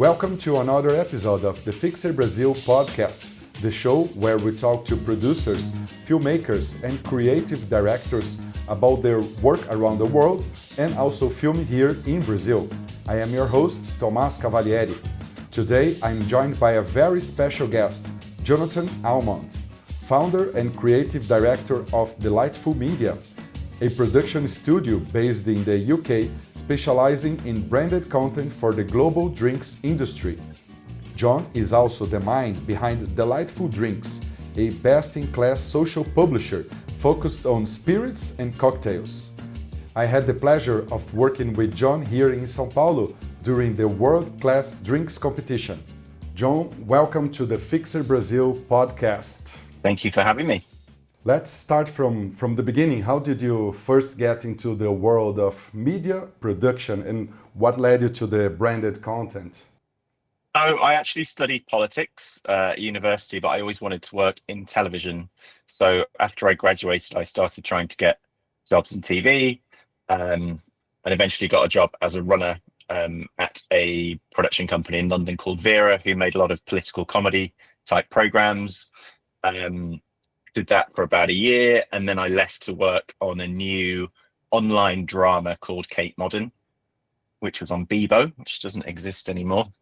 Welcome to another episode of the FixerBrazil Podcast, the show where we talk to producers, filmmakers, and creative directors about their work around the world and also filming here in Brazil. I am your host, Tomás Cavalieri. Today, I'm joined by a very special guest, Jonathan Almond, founder and creative director of Delightful Media, a production studio based in the UK specializing in branded content for the global drinks industry. John is also the mind behind Delightful Drinks, a best-in-class social publisher focused on spirits and cocktails. I had the pleasure of working with John here in São Paulo during the World Class Drinks competition. John, welcome to the FixerBrazil Podcast. Thank you for having me. Let's start from the beginning. How did you first get into the world of media production and what led you to the branded content? Oh, I actually studied politics at university, but I always wanted to work in television. So after I graduated, I started trying to get jobs in TV and eventually got a job as a runner at a production company in London called Vera, who made a lot of political comedy type programs. Did that for about a year, and then I left to work on a new online drama called Kate Modern, which was on Bebo, which doesn't exist anymore.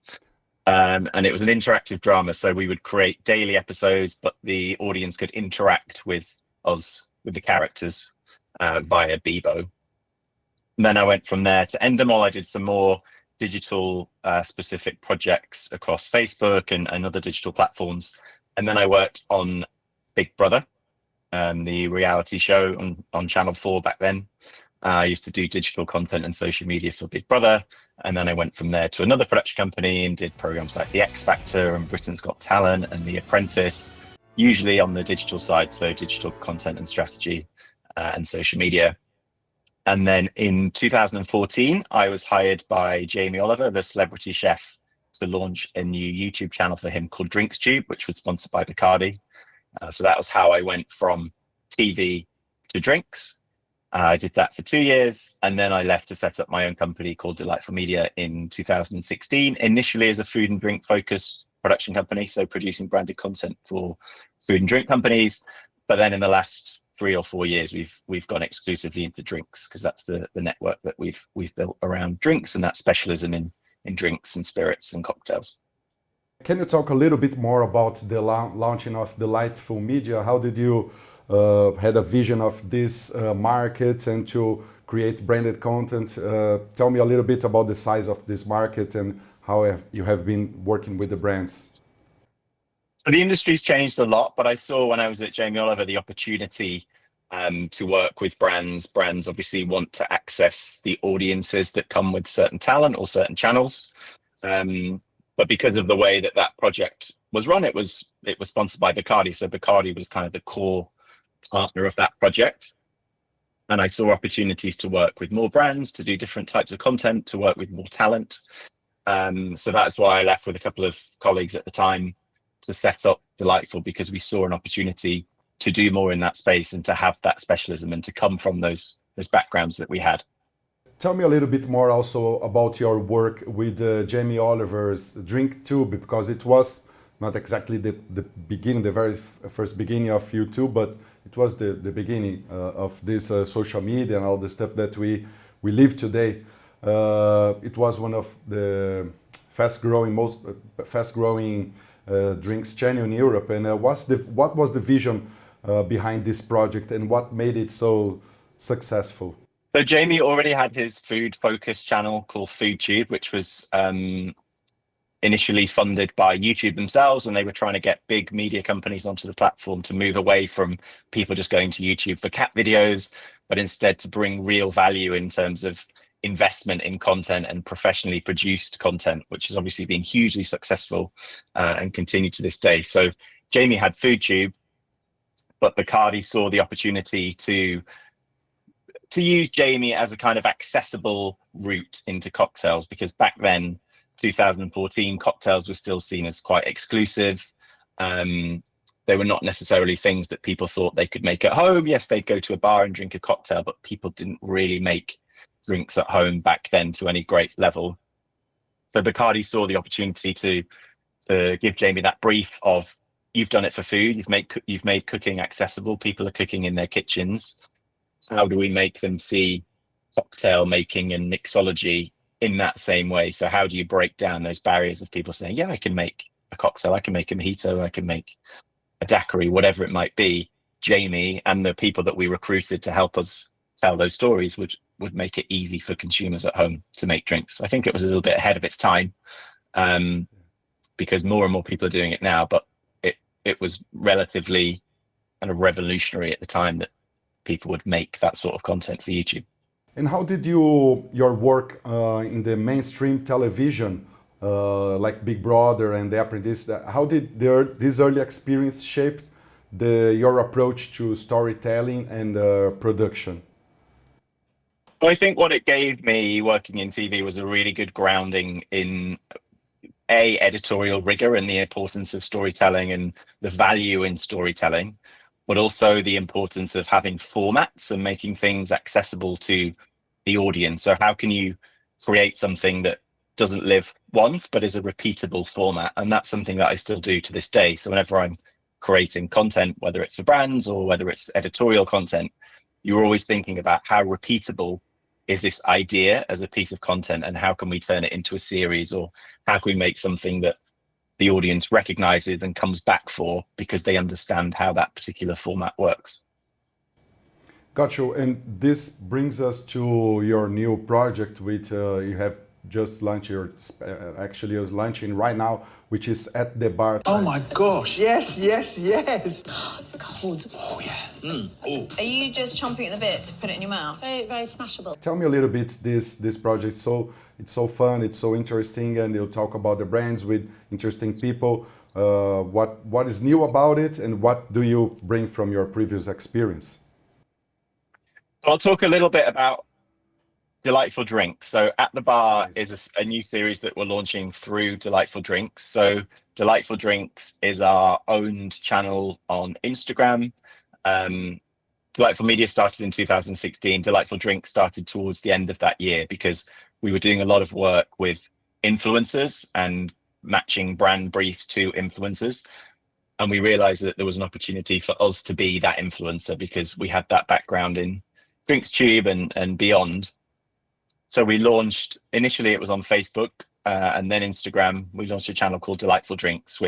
And it was an interactive drama, so we would create daily episodes, but the audience could interact with us, with the characters, via Bebo. And then I went from there to Endemol. I did some more digital specific projects across Facebook and other digital platforms. And then I worked on Big Brother, the reality show on Channel 4 back then. I used to do digital content and social media for Big Brother. And then I went from there to another production company and did programs like The X Factor and Britain's Got Talent and The Apprentice, usually on the digital side, so digital content and strategy and social media. And then in 2014, I was hired by Jamie Oliver, the celebrity chef, to launch a new YouTube channel for him called Drinks Tube, which was sponsored by Bacardi. So that was how I went from TV to drinks. I did that for 2 years, and then I left to set up my own company called Delightful Media in 2016, initially as a food and drink focused production company, so producing branded content for food and drink companies. But then in the last 3 or 4 years, we've gone exclusively into drinks, because that's the network that we've built around drinks, and that specialism in drinks and spirits and cocktails. Can you talk a little bit more about the launching of Delightful Media? How did you had a vision of this market and to create branded content? Tell me a little bit about the size of this market and how you have been working with the brands. So the industry's changed a lot, but I saw when I was at Jamie Oliver the opportunity to work with brands. Brands obviously want to access the audiences that come with certain talent or certain channels. But because of the way that project was run, it was sponsored by Bacardi. So Bacardi was kind of the core partner of that project. And I saw opportunities to work with more brands, to do different types of content, to work with more talent. So that's why I left with a couple of colleagues at the time to set up Delightful, because we saw an opportunity to do more in that space and to have that specialism and to come from those backgrounds that we had. Tell me a little bit more also about your work with Jamie Oliver's Drink Tube, because it was not exactly the beginning, the very first beginning of YouTube, but it was the beginning of this social media and all the stuff that we live today. It was one of the most fast-growing drinks channel in Europe. And what was the vision behind this project and what made it so successful? So Jamie already had his food-focused channel called FoodTube, which was initially funded by YouTube themselves, and they were trying to get big media companies onto the platform to move away from people just going to YouTube for cat videos, but instead to bring real value in terms of investment in content and professionally produced content, which has obviously been hugely successful and continue to this day. So Jamie had FoodTube, but Bacardi saw the opportunity to use Jamie as a kind of accessible route into cocktails, because back then, 2014, cocktails were still seen as quite exclusive. They were not necessarily things that people thought they could make at home. Yes, they'd go to a bar and drink a cocktail, but people didn't really make drinks at home back then to any great level. So Bacardi saw the opportunity to give Jamie that brief of, you've done it for food, you've made cooking accessible, people are cooking in their kitchens. How do we make them see cocktail making and mixology in that same way? So how do you break down those barriers of people saying, yeah, I can make a cocktail, I can make a mojito, I can make a daiquiri, whatever it might be. Jamie and the people that we recruited to help us tell those stories would make it easy for consumers at home to make drinks. I think it was a little bit ahead of its time, because more and more people are doing it now, but it was relatively kind of revolutionary at the time that people would make that sort of content for YouTube. And how did your work in the mainstream television, like Big Brother and The Apprentice, how did this early experience shape your approach to storytelling and production? Well, I think what it gave me working in TV was a really good grounding in editorial rigor and the importance of storytelling and the value in storytelling, but also the importance of having formats and making things accessible to the audience. So how can you create something that doesn't live once, but is a repeatable format? And that's something that I still do to this day. So whenever I'm creating content, whether it's for brands or whether it's editorial content, you're always thinking about how repeatable is this idea as a piece of content, and how can we turn it into a series, or how can we make something that the audience recognizes and comes back for because they understand how that particular format works. Got you. And this brings us to your new project, which you have just launched, actually you're launching right now, which is At the Bar. Oh my gosh, yes. It's cold. Oh yeah. Are you just chomping at the bit to put it in your mouth? Very, very smashable. Tell me a little bit this project. So it's so fun, it's so interesting, and you'll talk about the brands with interesting people. What is new about it, and what do you bring from your previous experience? I'll talk a little bit about Delightful Drinks. So At the Bar is a new series that we're launching through Delightful Drinks. So Delightful Drinks is our owned channel on Instagram. Delightful Media started in 2016. Delightful Drinks started towards the end of that year because we were doing a lot of work with influencers and matching brand briefs to influencers. And we realized that there was an opportunity for us to be that influencer because we had that background in Drinks Tube and beyond. So we launched, initially it was on Facebook and then Instagram. We launched a channel called Delightful Drinks,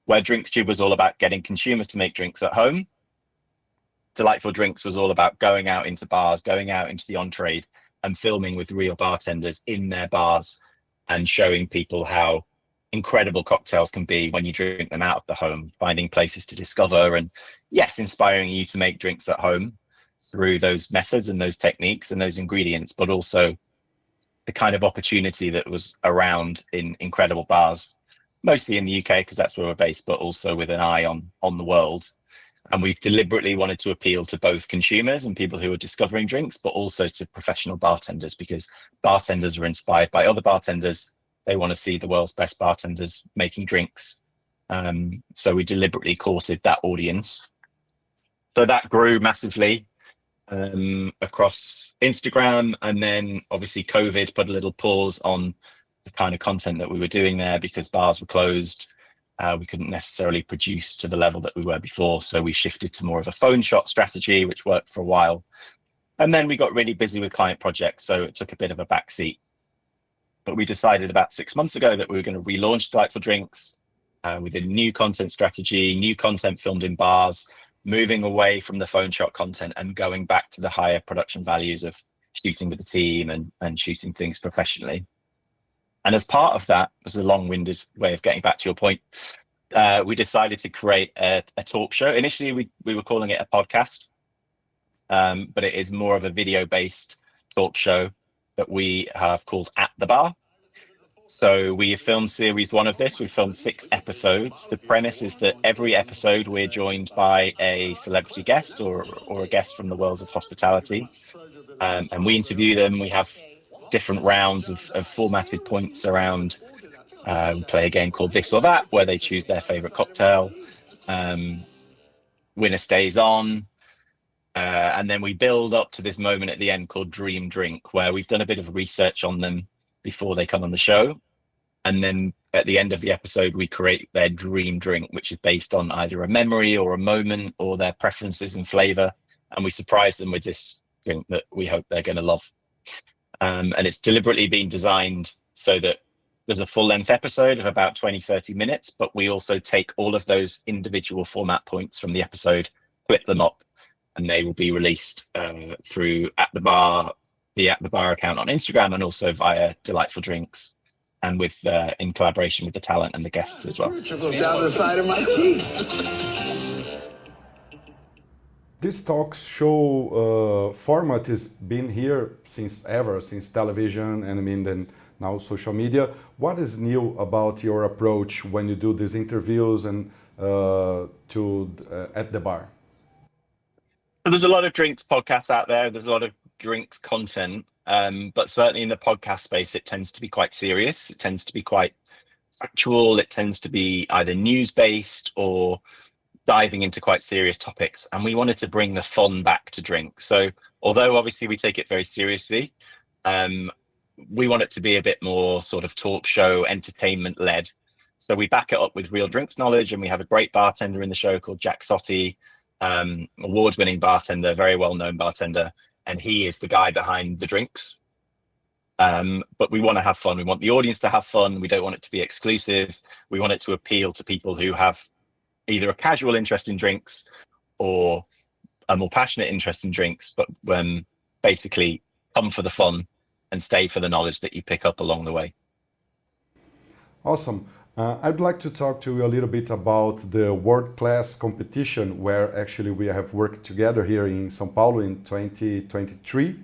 where Drinks Tube was all about getting consumers to make drinks at home. Delightful Drinks was all about going out into bars, going out into the on-trade and filming with real bartenders in their bars and showing people how incredible cocktails can be when you drink them out of the home, finding places to discover and, yes, inspiring you to make drinks at home through those methods and those techniques and those ingredients, but also the kind of opportunity that was around in incredible bars, mostly in the UK because that's where we're based, but also with an eye on the world. And we've deliberately wanted to appeal to both consumers and people who are discovering drinks, but also to professional bartenders, because bartenders are inspired by other bartenders. They want to see the world's best bartenders making drinks. So we deliberately courted that audience. So that grew massively across Instagram, and then obviously COVID put a little pause on the kind of content that we were doing there because bars were closed. We couldn't necessarily produce to the level that we were before, so we shifted to more of a phone shot strategy, which worked for a while. And then we got really busy with client projects, so it took a bit of a backseat. But we decided about 6 months ago that we were going to relaunch Delightful Drinks with a new content strategy, new content filmed in bars, moving away from the phone shot content and going back to the higher production values of shooting with the team and shooting things professionally. And as part of that, was a long-winded way of getting back to your point, we decided to create a talk show. Initially, we were calling it a podcast, but it is more of a video-based talk show that we have called At the Bar. So we filmed series 1 of this. We filmed 6 episodes. The premise is that every episode we're joined by a celebrity guest or a guest from the worlds of hospitality. And we interview them. We have different rounds of formatted points around. We play a game called This or That, where they choose their favorite cocktail. Winner stays on. And then we build up to this moment at the end called Dream Drink, where we've done a bit of research on them. before they come on the show. And then at the end of the episode, we create their dream drink, which is based on either a memory or a moment or their preferences and flavor. And we surprise them with this drink that we hope they're going to love. And it's deliberately been designed so that there's a full length episode of about 20-30 minutes, but we also take all of those individual format points from the episode, clip them up, and they will be released through the At The Bar account on Instagram, and also via Delightful Drinks, and with in collaboration with the talent and the guests as well. Trickles down the side of my cheek. This talk show format has been here since television, and I mean then now social media. What is new about your approach when you do these interviews and at the bar? So there's a lot of drinks podcasts out there. There's a lot of drinks content, but certainly in the podcast space, it tends to be quite serious. It tends to be quite factual. It tends to be either news-based or diving into quite serious topics. And we wanted to bring the fun back to drinks. So although obviously we take it very seriously, we want it to be a bit more sort of talk show, entertainment led. So we back it up with real drinks knowledge, and we have a great bartender in the show called Jack Sotti, award-winning bartender, very well-known bartender, and he is the guy behind the drinks. But we want to have fun. We want the audience to have fun. We don't want it to be exclusive. We want it to appeal to people who have either a casual interest in drinks or a more passionate interest in drinks, but basically come for the fun and stay for the knowledge that you pick up along the way. Awesome. I'd like to talk to you a little bit about the world-class competition where actually we have worked together here in São Paulo in 2023.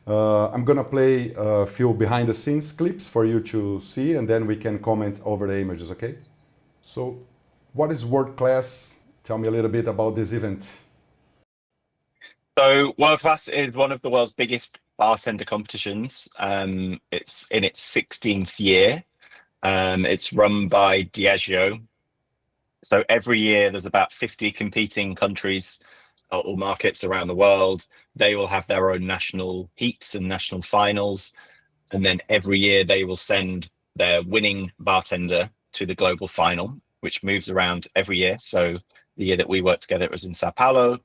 I'm going to play a few behind-the-scenes clips for you to see, and then we can comment over the images, okay? So, what is world-class? Tell me a little bit about this event. So, World Class is one of the world's biggest bartender competitions. It's in its 16th year. It's run by Diageo. So every year there's about 50 competing countries or markets around the world. They will have their own national heats and national finals. And then every year they will send their winning bartender to the global final, which moves around every year. So the year that we worked together, it was in Sao Paulo.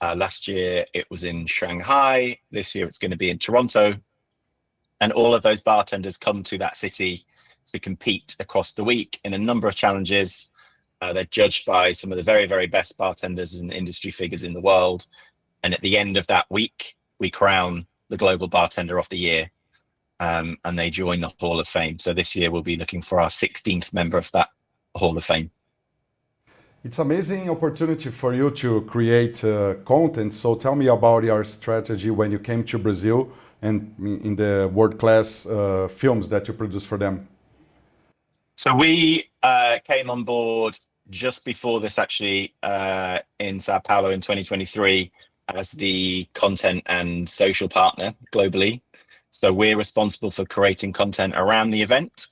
Last year it was in Shanghai. This year it's going to be in Toronto. And all of those bartenders come to that city to compete across the week in a number of challenges. They're judged by some of the very, very best bartenders and industry figures in the world. And at the end of that week, we crown the Global Bartender of the Year, and they join the Hall of Fame. So this year we'll be looking for our 16th member of that Hall of Fame. It's an amazing opportunity for you to create content. So tell me about your strategy when you came to Brazil and in the world-class films that you produce for them. So we came on board just before this, actually, in Sao Paulo in 2023 as the content and social partner globally. So we're responsible for creating content around the event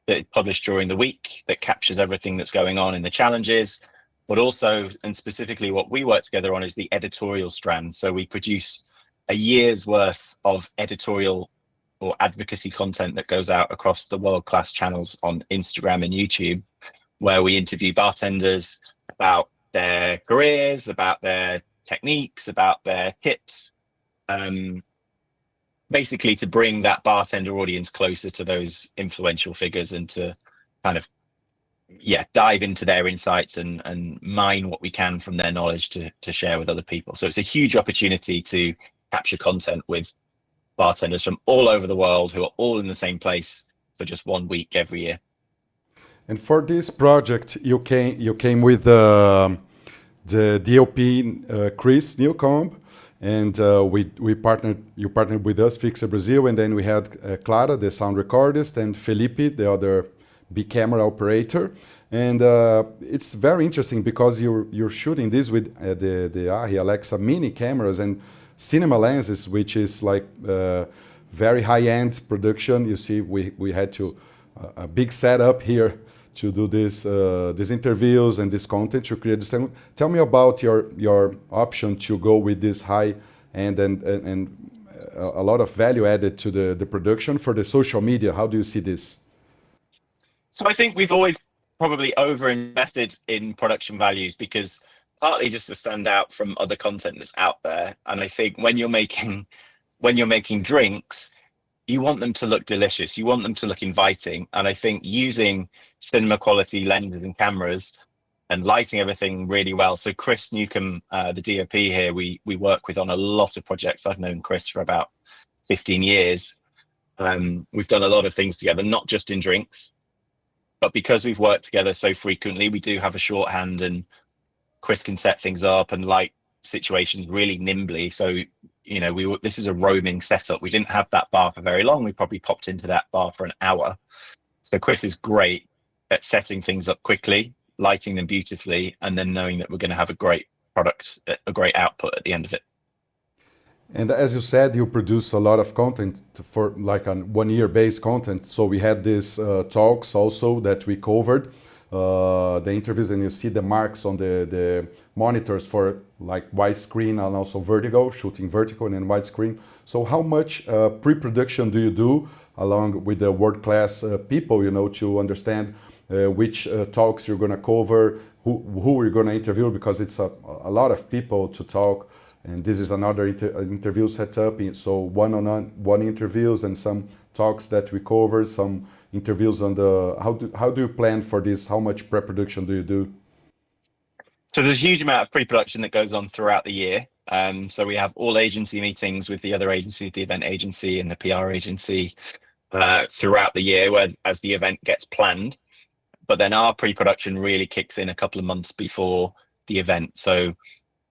that is published during the week that captures everything that's going on in the challenges, but also, and specifically what we work together on, is the editorial strand. So we produce a year's worth of editorial or advocacy content that goes out across the world-class channels on Instagram and YouTube, where we interview bartenders about their careers, about their techniques, about their tips, basically to bring that bartender audience closer to those influential figures and to kind of, dive into their insights and mine what we can from their knowledge to share with other people. So it's a huge opportunity to capture content with bartenders from all over the world who are all in the same place for just 1 week every year. And for this project, you came with the DOP Chris Newcomb, and you partnered with us, FixerBrazil, and then we had Clara, the sound recordist, and Felipe, the other big camera operator. And it's very interesting because you're shooting this with the ARRI Alexa mini cameras and cinema lenses, which is like very high-end production. You see, we had to a big setup here to do these interviews and this content to create this. Tell me about your option to go with this high-end and a lot of value added to the production. For the social media, how do you see this? So I think we've always probably over-invested in production values because partly just to stand out from other content that's out there. And I think when you're making drinks, you want them to look delicious. You want them to look inviting. And I think using cinema quality lenses and cameras and lighting everything really well. So Chris Newcomb, the DOP here, we work with on a lot of projects. I've known Chris for about 15 years. We've done a lot of things together, not just in drinks, but because we've worked together so frequently, we do have a shorthand, and Chris can set things up and light situations really nimbly. So, you know, this is a roaming setup. We didn't have that bar for very long. We probably popped into that bar for an hour. So Chris is great at setting things up quickly, lighting them beautifully, and then knowing that we're going to have a great product, a great output at the end of it. And as you said, you produce a lot of content for like a 1 year based content. So we had these talks also that we covered, the interviews, and you see the marks on the monitors for like widescreen and also vertical, shooting vertical and then widescreen. So how much pre-production do you do along with the world-class people, you know, to understand which talks you're going to cover, who you're going to interview, because it's a lot of people to talk, and this is another interview setup. So one interviews and some talks that we cover, some interviews on the how do you plan for this? How much pre-production do you do? So there's a huge amount of pre-production that goes on throughout the year. So we have all agency meetings with the other agencies, the event agency and the PR agency throughout the year, where as the event gets planned. But then our pre-production really kicks in a couple of months before the event. So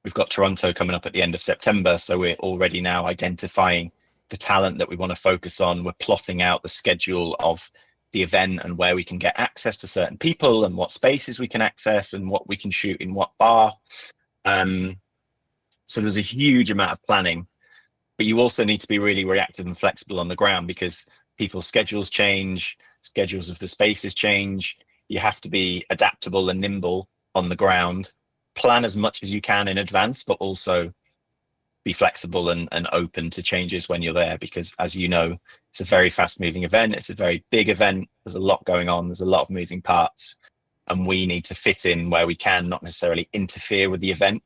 we've got Toronto coming up at the end of September. So we're already now identifying the talent that we want to focus on. We're plotting out the schedule of the event and where we can get access to certain people and what spaces we can access and what we can shoot in what bar. So there's a huge amount of planning, but you also need to be really reactive and flexible on the ground because people's schedules change, schedules of the spaces change. You have to be adaptable and nimble on the ground, plan as much as you can in advance, but also be flexible and open to changes when you're there, because as you know, it's a very fast moving event. It's a very big event. There's a lot going on. There's a lot of moving parts, and we need to fit in where we can, not necessarily interfere with the event,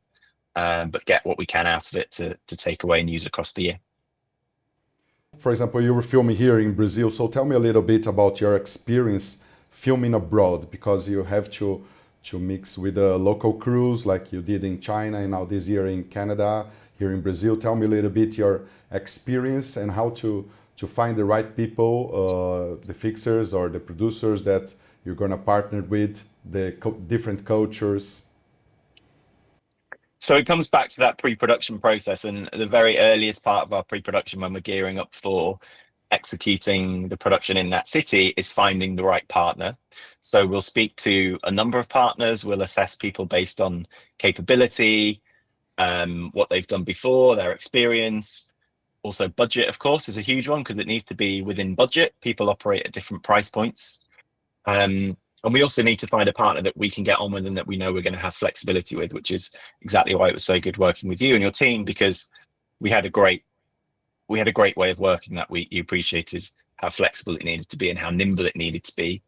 but get what we can out of it to take away and use across the year. For example, you were filming here in Brazil. So tell me a little bit about your experience filming abroad, because you have to mix with the local crews like you did in China and now this year in Canada, here in Brazil. Tell me a little bit your experience and how to find the right people, the fixers or the producers that you're going to partner with, the different cultures. So it comes back to that pre-production process, and the very earliest part of our pre-production when we're gearing up for executing the production in that city is finding the right partner. So we'll speak to a number of partners. We'll assess people based on capability, what they've done before, their experience. Also budget, of course, is a huge one because it needs to be within budget. People operate at different price points. And we also need to find a partner that we can get on with and that we know we're going to have flexibility with, which is exactly why it was so good working with you and your team, because we had a great way of working that you appreciated how flexible it needed to be and how nimble it needed to be.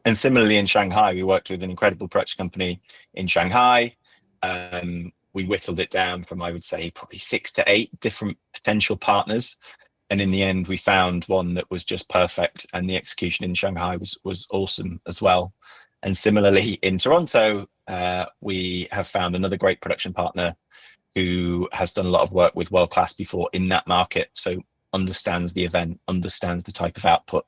And similarly in Shanghai, we worked with an incredible production company in Shanghai. We whittled it down from, I would say, probably 6 to 8 different potential partners. And in the end, we found one that was just perfect. And the execution in Shanghai was awesome as well. And similarly in Toronto, we have found another great production partner who has done a lot of work with World Class before in that market. So understands the event, understands the type of output.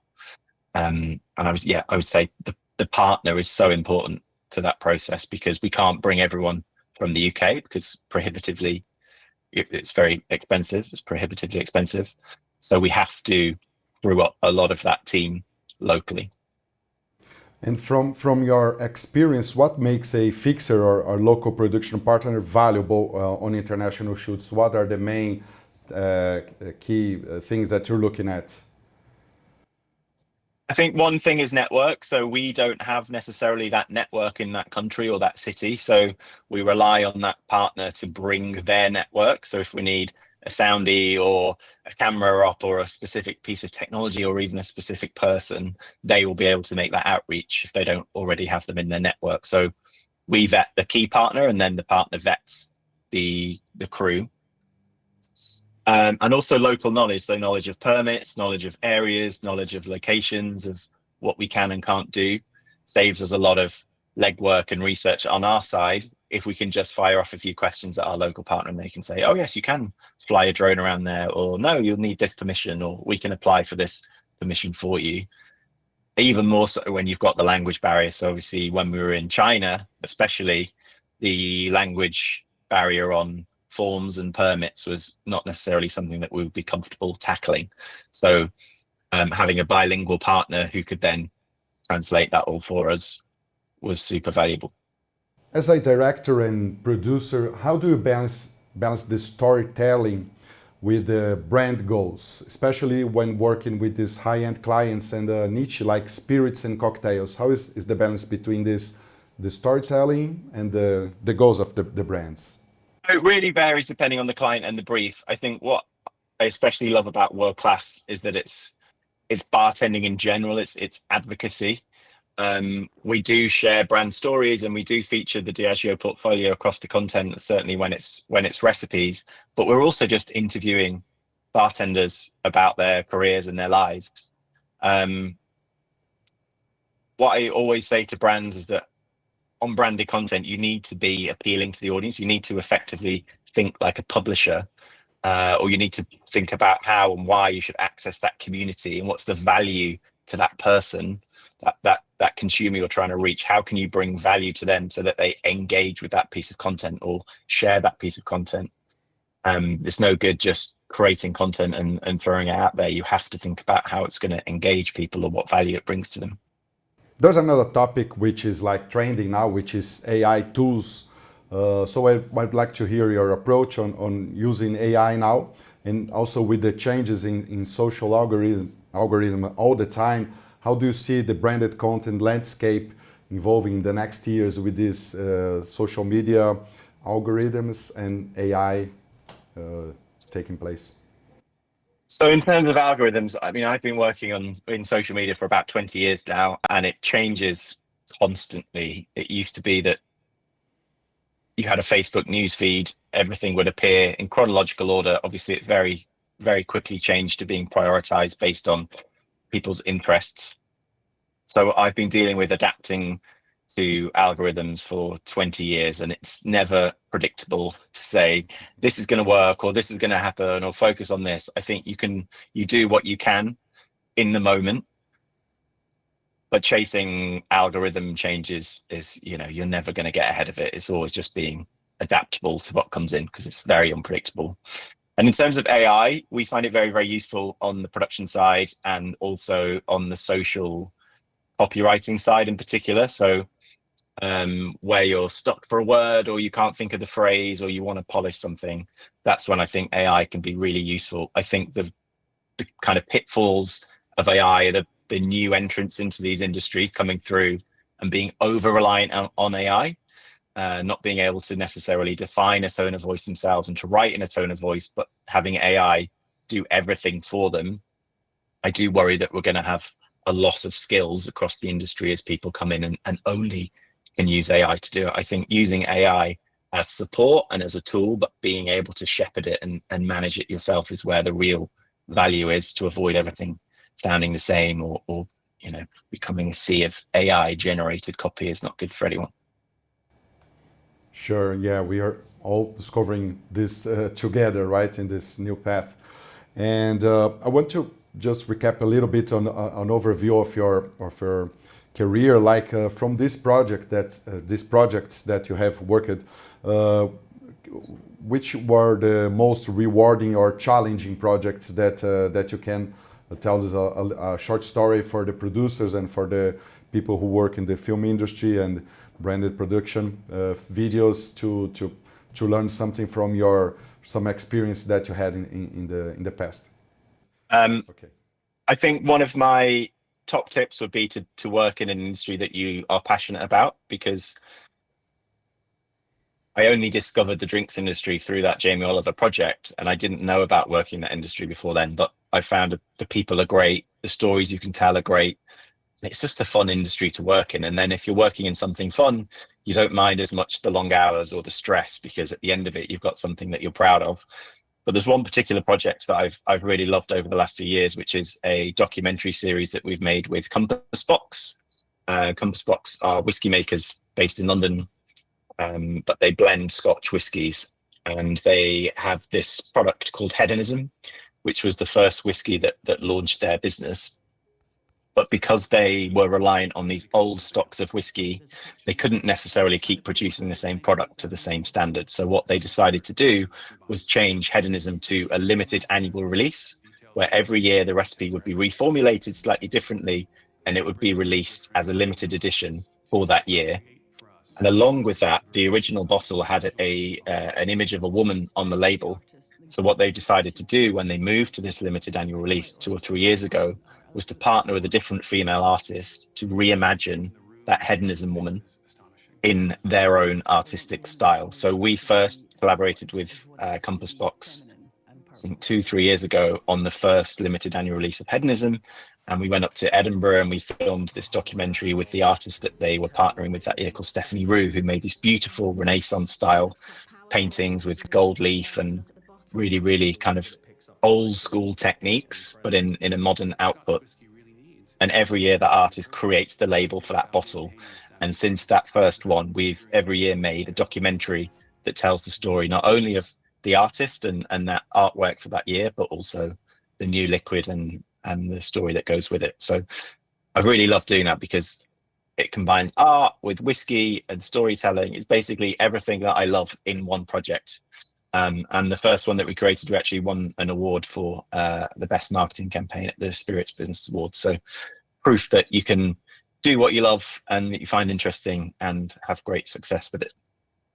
And I would say the partner is so important to that process, because we can't bring everyone from the UK because it's very expensive. It's prohibitively expensive. So we have to brew up a lot of that team locally. And from your experience, what makes a fixer or local production partner valuable on international shoots? What are the main key things that you're looking at? I think one thing is network. So we don't have necessarily that network in that country or that city. So we rely on that partner to bring their network. So if we need a soundie or a camera op or a specific piece of technology or even a specific person, they will be able to make that outreach if they don't already have them in their network. So we vet the key partner, and then the partner vets the crew. And also local knowledge, so knowledge of permits, knowledge of areas, knowledge of locations, of what we can and can't do, saves us a lot of legwork and research on our side if we can just fire off a few questions at our local partner and they can say, oh yes, you can fly a drone around there, or no, you'll need this permission, or we can apply for this permission for you. Even more so when you've got the language barrier. So obviously when we were in China, especially, the language barrier on forms and permits was not necessarily something that we would be comfortable tackling. So having a bilingual partner who could then translate that all for us was super valuable. As a director and producer, how do you balance the storytelling with the brand goals, especially when working with these high-end clients and a niche like spirits and cocktails? How is the balance between the storytelling and the goals of the brands? It really varies depending on the client and the brief. I think what I especially love about World Class is that it's bartending in general, it's advocacy. We do share brand stories, and we do feature the Diageo portfolio across the content, certainly when it's recipes, but we're also just interviewing bartenders about their careers and their lives. What I always say to brands is that on branded content, you need to be appealing to the audience. You need to effectively think like a publisher, or you need to think about how and why you should access that community and what's the value to that person, that consumer you're trying to reach. How can you bring value to them so that they engage with that piece of content or share that piece of content? It's no good just creating content and throwing it out there. You have to think about how it's going to engage people or what value it brings to them. There's another topic which is like trending now, which is AI tools. So I'd like to hear your approach on using AI now, and also with the changes in social algorithm all the time. How do you see the branded content landscape evolving in the next years with these social media algorithms and AI taking place? So in terms of algorithms, I mean, I've been working in social media for about 20 years now, and it changes constantly. It used to be that you had a Facebook news feed, everything would appear in chronological order. Obviously, it's very, very quickly changed to being prioritized based on people's interests. So I've been dealing with adapting to algorithms for 20 years, and it's never predictable to say this is going to work or this is going to happen or focus on this. I think you do what you can in the moment, but chasing algorithm changes is, you're never going to get ahead of it. It's always just being adaptable to what comes in because it's very unpredictable. And in terms of AI, we find it very, very useful on the production side and also on the social copywriting side in particular. So where you're stuck for a word or you can't think of the phrase or you want to polish something, that's when I think AI can be really useful. I think the kind of pitfalls of AI, the new entrants into these industries coming through and being over-reliant on AI, not being able to necessarily define a tone of voice themselves and to write in a tone of voice, but having AI do everything for them. I do worry that we're going to have a loss of skills across the industry as people come in and only can use AI to do it. I think using AI as support and as a tool, but being able to shepherd it and manage it yourself is where the real value is, to avoid everything sounding the same or becoming a sea of AI generated copy is not good for anyone. Sure, yeah, we are all discovering this together, right, in this new path. And I want to just recap a little bit on an overview of your career, like from these projects that you have worked. Which were the most rewarding or challenging projects that you can tell us a short story for the producers and for the people who work in the film industry and branded production videos to learn something from some experience that you had in the past? Okay. I think one of my top tips would be to work in an industry that you are passionate about, because I only discovered the drinks industry through that Jamie Oliver project, and I didn't know about working in that industry before then. But I found the people are great, the stories you can tell are great. It's just a fun industry to work in. And then if you're working in something fun, you don't mind as much the long hours or the stress, because at the end of it, you've got something that you're proud of. But there's one particular project that I've really loved over the last few years, which is a documentary series that we've made with Compass Box. Compass Box are whiskey makers based in London, but they blend Scotch whiskies, and they have this product called Hedonism, which was the first whiskey that launched their business. But because they were reliant on these old stocks of whiskey, they couldn't necessarily keep producing the same product to the same standard. So what they decided to do was change Hedonism to a limited annual release, where every year the recipe would be reformulated slightly differently, and it would be released as a limited edition for that year. And along with that, the original bottle had an image of a woman on the label. So what they decided to do when they moved to this limited annual release 2 or 3 years ago was to partner with a different female artist to reimagine that hedonism woman in their own artistic style. So we first collaborated with Compass Box, I think 2-3 years ago, on the first limited annual release of Hedonism. And we went up to Edinburgh and we filmed this documentary with the artist that they were partnering with that year, called Stephanie Rue, who made these beautiful Renaissance style paintings with gold leaf and really, really kind of old school techniques, but in a modern output. And every year that artist creates the label for that bottle. And since that first one, we've every year made a documentary that tells the story not only of the artist and that artwork for that year, but also the new liquid and the story that goes with it. So I really love doing that because it combines art with whiskey and storytelling. It's basically everything that I love in one project. And the first one that we created, we actually won an award for the best marketing campaign at the Spirits Business Awards. So proof that you can do what you love and that you find interesting and have great success with it.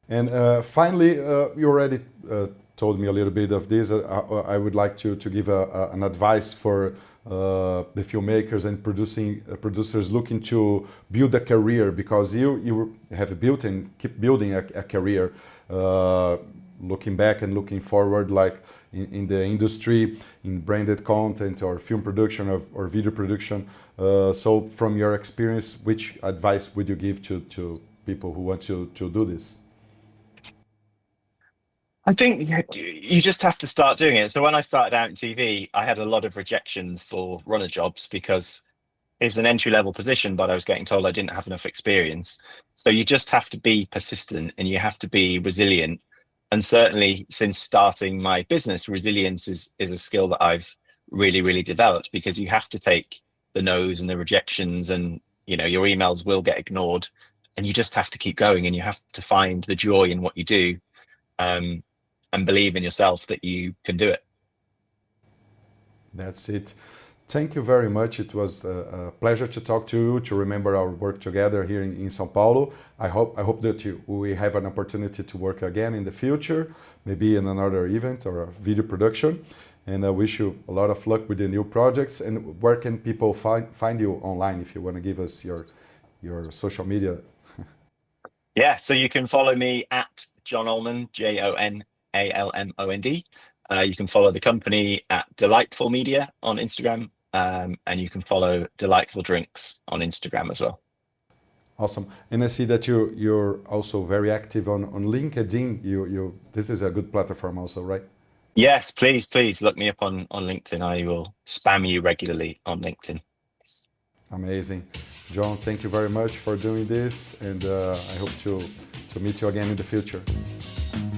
And finally, you already told me a little bit of this. I would like to give an advice for the filmmakers and producers looking to build a career, because you have built and keep building a career. Looking back and looking forward, like in the industry, in branded content or film production or video production. So from your experience, which advice would you give to people who want to do this? I think you just have to start doing it. So when I started out in TV, I had a lot of rejections for runner jobs because it was an entry-level position, but I was getting told I didn't have enough experience. So you just have to be persistent and you have to be resilient. And certainly since starting my business, resilience is a skill that I've really, really developed, because you have to take the no's and the rejections, and your emails will get ignored, and you just have to keep going, and you have to find the joy in what you do, and believe in yourself that you can do it. That's it. Thank you very much. It was a pleasure to talk to you, to remember our work together here in São Paulo. I hope that we have an opportunity to work again in the future, maybe in another event or a video production. And I wish you a lot of luck with the new projects. And where can people find you online, if you want to give us your social media? Yeah, so you can follow me at John Almond, JONALMOND. You can follow the company at Delightful Media on Instagram, and you can follow Delightful Drinks on Instagram as well. Awesome. And I see that you're also very active on LinkedIn. This is a good platform also, right? Yes, please look me up on LinkedIn. I will spam you regularly on LinkedIn. Amazing. John, thank you very much for doing this, and I hope to meet you again in the future.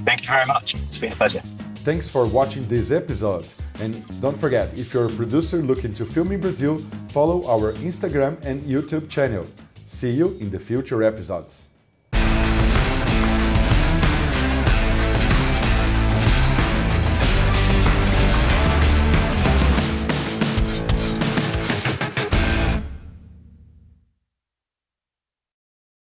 Thank you very much. It's been a pleasure. Thanks for watching this episode. And don't forget, if you're a producer looking to film in Brazil, follow our Instagram and YouTube channel. See you in the future episodes.